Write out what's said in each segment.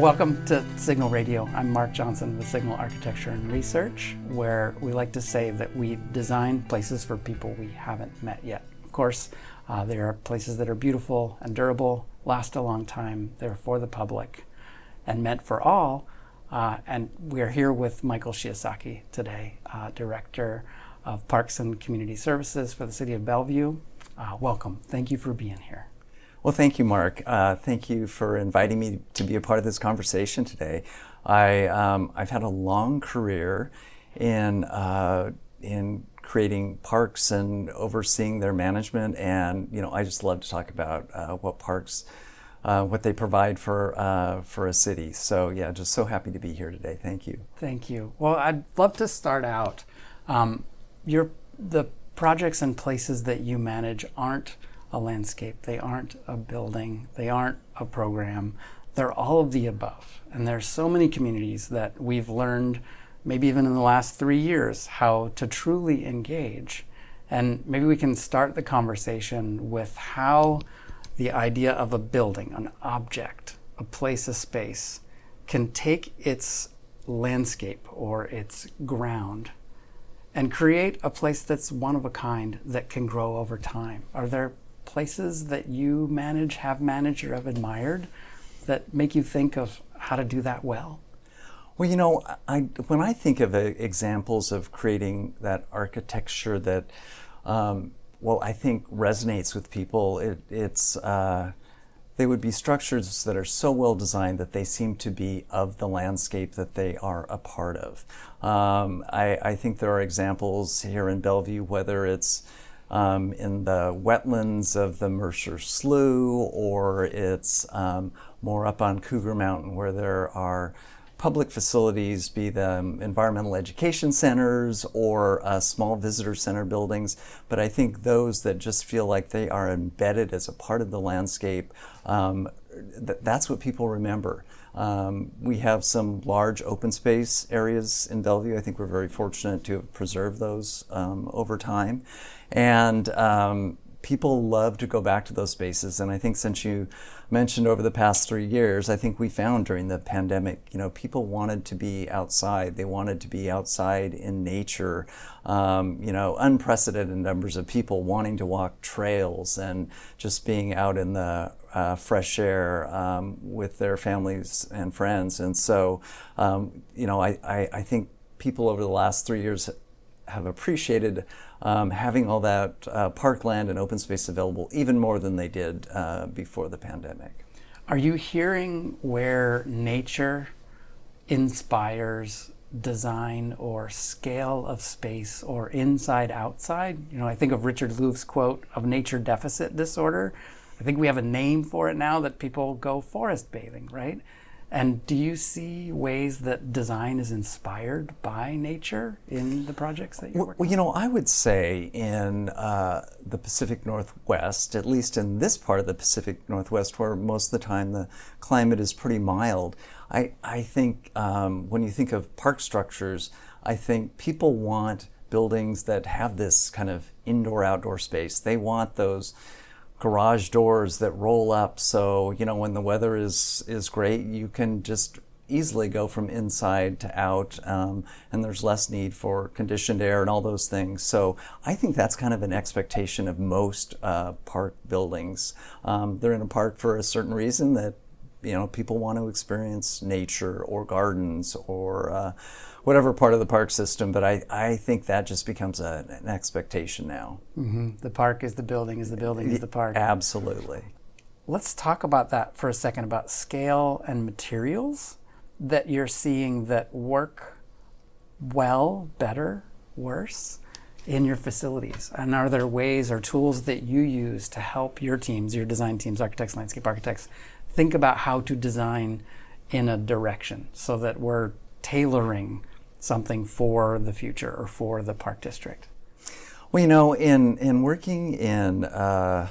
Welcome to Signal Radio. I'm Mark Johnson with Signal Architecture and Research, where we like to say that we design places for people we haven't met yet. Of course, there are places that are beautiful and durable, last a long time. They're for the public and meant for all. And we're here with Michael Shiosaki today, Director of Parks and Community Services for the City of Bellevue. Welcome. Thank you for being here. Well, thank you, Mark. Thank you for inviting me to be a part of this conversation today. I've had a long career in creating parks and overseeing their management, and I just love to talk about what parks, what they provide for a city. So yeah, just so happy to be here today. Thank you. Thank you. Well, I'd love to start out. The projects and places that you manage aren't a landscape, they aren't a building, they aren't a program, they're all of the above. And there's so many communities that we've learned, maybe even in the last 3 years, how to truly engage. And maybe we can start the conversation with how the idea of a building, an object, a place, a space, can take its landscape or its ground and create a place that's one of a kind that can grow over time. Are there places that you manage, have managed, or have admired that make you think of how to do that well? Well, when I think of examples of creating that architecture that, I think resonates with people, they would be structures that are so well designed that they seem to be of the landscape that they are a part of. I think there are examples here in Bellevue, whether it's in the wetlands of the Mercer Slough, or it's more up on Cougar Mountain where there are public facilities, be them environmental education centers or small visitor center buildings. But I think those that just feel like they are embedded as a part of the landscape, that's what people remember. We have some large open space areas in Bellevue. I think we're very fortunate to have preserved those over time. And people love to go back to those spaces. And I think since you mentioned over the past 3 years, I think we found during the pandemic, people wanted to be outside. They wanted to be outside in nature. Unprecedented numbers of people wanting to walk trails and just being out in the fresh air with their families and friends. And so, I think people over the last 3 years have appreciated having all that parkland and open space available even more than they did before the pandemic. Are you hearing where nature inspires design or scale of space or inside outside? I think of Richard Louve's quote of nature deficit disorder. I think we have a name for it now, that people go forest bathing, right? And do you see ways that design is inspired by nature in the projects that you're working on? I would say in the Pacific Northwest, at least in this part of the Pacific Northwest, where most of the time the climate is pretty mild, I think when you think of park structures, I think people want buildings that have this kind of indoor-outdoor space. They want those garage doors that roll up, so when the weather is great, you can just easily go from inside to out, and there's less need for conditioned air and all those things. So I think that's kind of an expectation of most park buildings. They're in a park for a certain reason, that people want to experience nature or gardens or whatever part of the park system, but I think that just becomes an expectation now. Mm-hmm. The park is the building, is the building is the park. Absolutely. Let's talk about that for a second, about scale and materials that you're seeing that work well, better, worse in your facilities. And are there ways or tools that you use to help your teams, your design teams, architects, landscape architects, think about how to design in a direction so that we're tailoring something for the future or for the park district? Well, in working in the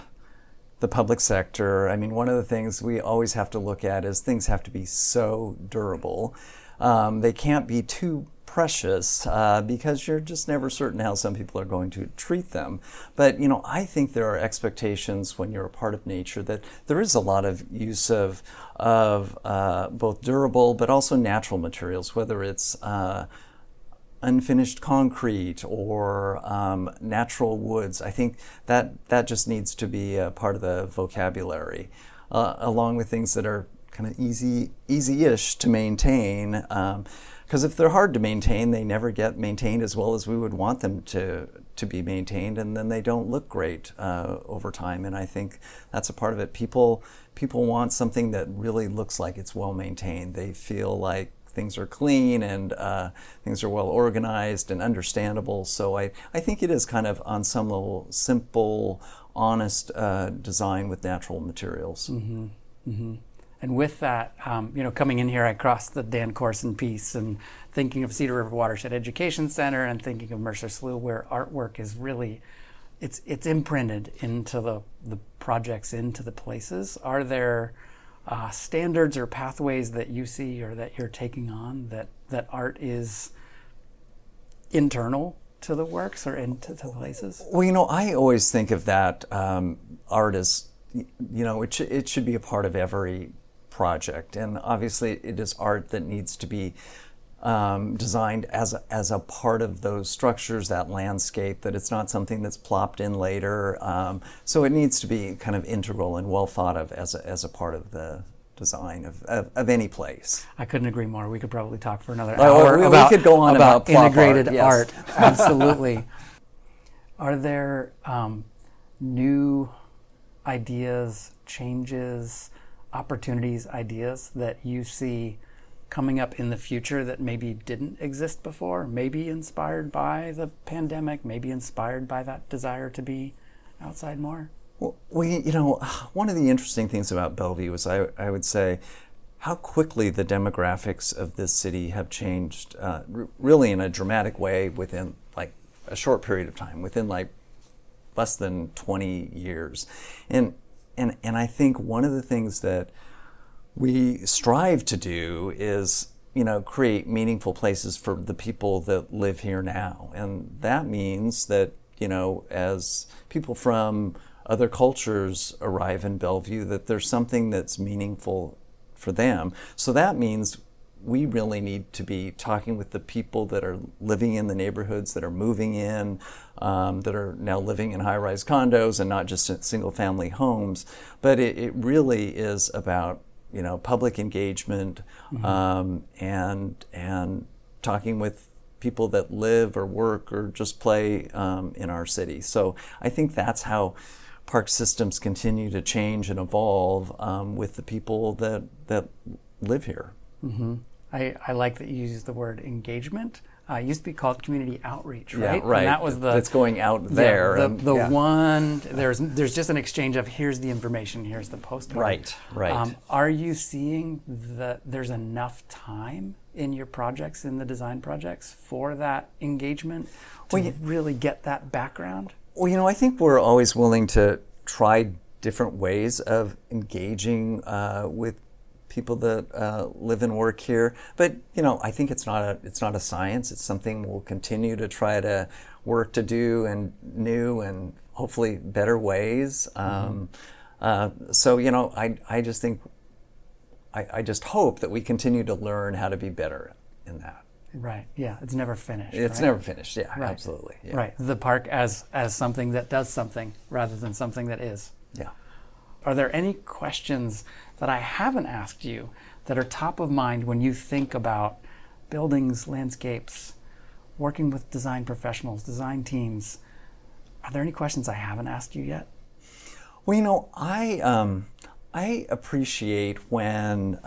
public sector, one of the things we always have to look at is things have to be so durable. They can't be too precious because you're just never certain how some people are going to treat them. But I think there are expectations when you're a part of nature that there is a lot of use of both durable but also natural materials, whether it's unfinished concrete or natural woods. I think that just needs to be a part of the vocabulary, along with things that are kind of easy-ish to maintain. Because if they're hard to maintain, they never get maintained as well as we would want them to be maintained, and then they don't look great over time. And I think that's a part of it. People want something that really looks like it's well maintained. They feel like things are clean and things are well organized and understandable. So I think it is kind of on some level simple, honest design with natural materials. Mm-hmm. Mm-hmm. And with that, coming in here, I crossed the Dan Corson piece and thinking of Cedar River Watershed Education Center and thinking of Mercer Slough, where artwork is really, it's imprinted into the projects, into the places. Are there standards or pathways that you see or that you're taking on that art is internal to the works or into the places? Well, I always think of that art as, it should be a part of every project, and obviously it is art that needs to be designed as a part of those structures, that landscape, that it's not something that's plopped in later. So it needs to be kind of integral and well thought of as a part of the design of any place. I couldn't agree more. We could probably talk for another hour we could go on about integrated art. Yes. Absolutely. Are there new ideas, changes, opportunities, ideas that you see coming up in the future that maybe didn't exist before, maybe inspired by the pandemic, maybe inspired by that desire to be outside more? Well, one of the interesting things about Bellevue is I would say how quickly the demographics of this city have changed, really in a dramatic way within like a short period of time, within like less than 20 years. And I think one of the things that we strive to do is, create meaningful places for the people that live here now. And that means that, as people from other cultures arrive in Bellevue, that there's something that's meaningful for them. So that means we really need to be talking with the people that are living in the neighborhoods, that are moving in, that are now living in high-rise condos and not just single-family homes. But it really is about public engagement, and talking with people that live or work or just play in our city. So I think that's how park systems continue to change and evolve with the people that live here. Mm-hmm. I like that you use the word engagement. It used to be called community outreach, right? Yeah, right. And that was that's going out there. There's just an exchange of here's the information, here's the postcard. Right. Are you seeing that there's enough time in your projects, in the design projects, for that engagement to really get that background? Well, I think we're always willing to try different ways of engaging with people that live and work here, but I think it's not a science. It's something we'll continue to try to work to do in new and hopefully better ways. So I just think I just hope that we continue to learn how to be better in that. Right. Yeah. It's never finished. It's never finished. Yeah. Right. Absolutely. Yeah. Right. The park as something that does something rather than something that is. Yeah. Are there any questions that I haven't asked you that are top of mind when you think about buildings, landscapes, working with design professionals, design teams? Are there any questions I haven't asked you yet? Well, I appreciate when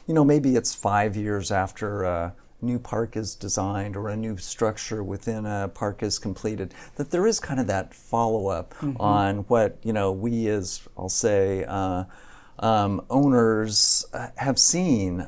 maybe it's 5 years after a new park is designed or a new structure within a park is completed, that there is kind of that follow-up on what we as, I'll say, owners have seen,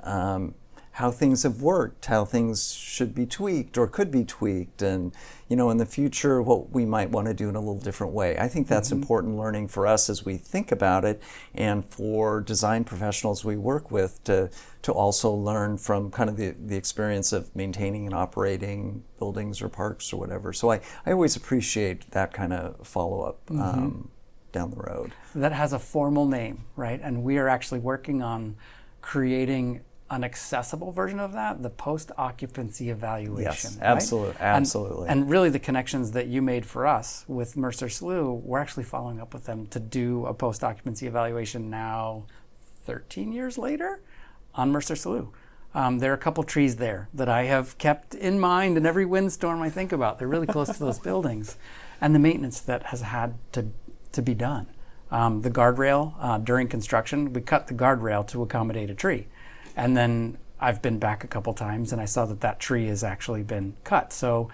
how things have worked, how things should be tweaked or could be tweaked, and in the future what we might want to do in a little different way. I think that's important learning for us as we think about it, and for design professionals we work with to also learn from kind of the experience of maintaining and operating buildings or parks or whatever. So I always appreciate that kind of follow-up down the road. That has a formal name, right? And we are actually working on creating an accessible version of that, the post-occupancy evaluation. Yes, right? absolutely. And really the connections that you made for us with Mercer Slough, we're actually following up with them to do a post-occupancy evaluation now 13 years later on Mercer Slough. There are a couple trees there that I have kept in mind in every windstorm I think about. They're really close to those buildings. And the maintenance that has had to be done. The guardrail, during construction, we cut the guardrail to accommodate a tree. And then I've been back a couple times and I saw that tree has actually been cut. So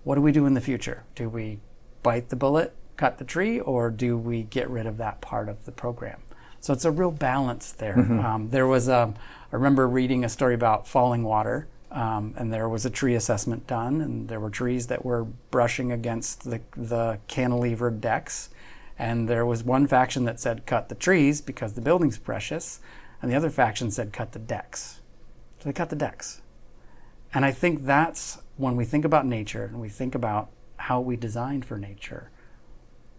what do we do in the future? Do we bite the bullet, cut the tree, or do we get rid of that part of the program? So it's a real balance there. I remember reading a story about falling water, and there was a tree assessment done, and there were trees that were brushing against the cantilevered decks. And there was one faction that said cut the trees because the building's precious, and the other faction said cut the decks. So they cut the decks. And I think that's when we think about nature and we think about how we design for nature,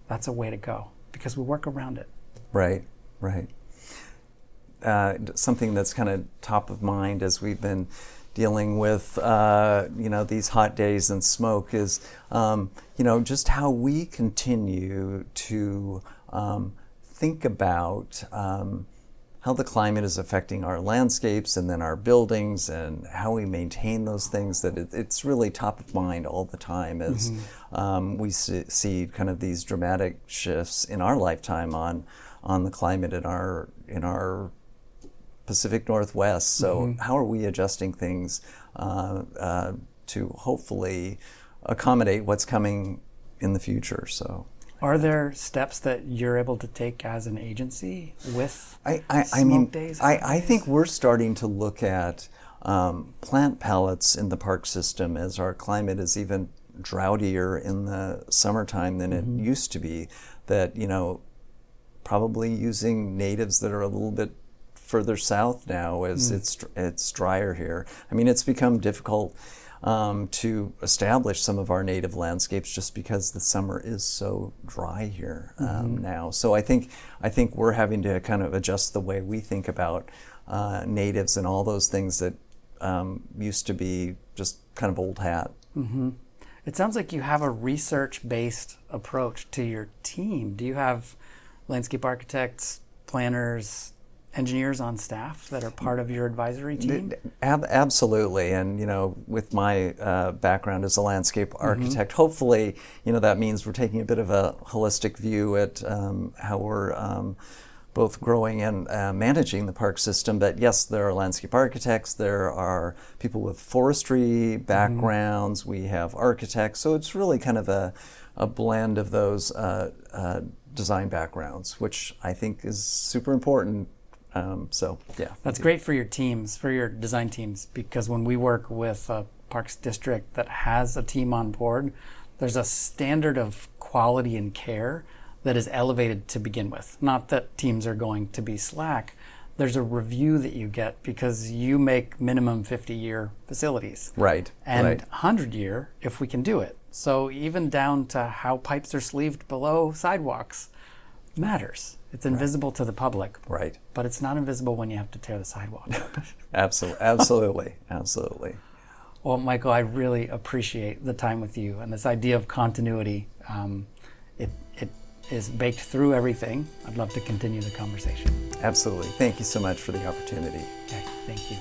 that's a way to go because we work around it. Right. Something that's kind of top of mind as we've been dealing with these hot days and smoke is just how we continue to think about how the climate is affecting our landscapes and then our buildings and how we maintain those things, that it's really top of mind all the time as we see kind of these dramatic shifts in our lifetime on the climate in our Pacific Northwest. So how are we adjusting things to hopefully accommodate what's coming in the future? So, are there steps that you're able to take as an agency with smoke days? I think we're starting to look at plant pallets in the park system as our climate is even droughtier in the summertime than it used to be. That probably using natives that are a little bit further south now as it's drier here. I mean, it's become difficult to establish some of our native landscapes just because the summer is so dry here now. So I think we're having to kind of adjust the way we think about natives and all those things that used to be just kind of old hat. It sounds like you have a research-based approach to your team. Do you have landscape architects, planners, engineers on staff that are part of your advisory team? Absolutely, and with my background as a landscape architect, hopefully, that means we're taking a bit of a holistic view at how we're both growing and managing the park system. But yes, there are landscape architects, there are people with forestry backgrounds, we have architects, so it's really kind of a blend of those design backgrounds, which I think is super important. That's great for your teams, for your design teams, because when we work with a parks district that has a team on board, there's a standard of quality and care that is elevated to begin with. Not that teams are going to be slack. There's a review that you get because you make minimum 50-year facilities. Right. And 100-year if we can do it. So even down to how pipes are sleeved below sidewalks matters. It's invisible to the public. Right. But it's not invisible when you have to tear the sidewalk up. Absolutely. Well, Michael, I really appreciate the time with you and this idea of continuity. It is baked through everything. I'd love to continue the conversation. Absolutely. Thank you so much for the opportunity. Okay, thank you.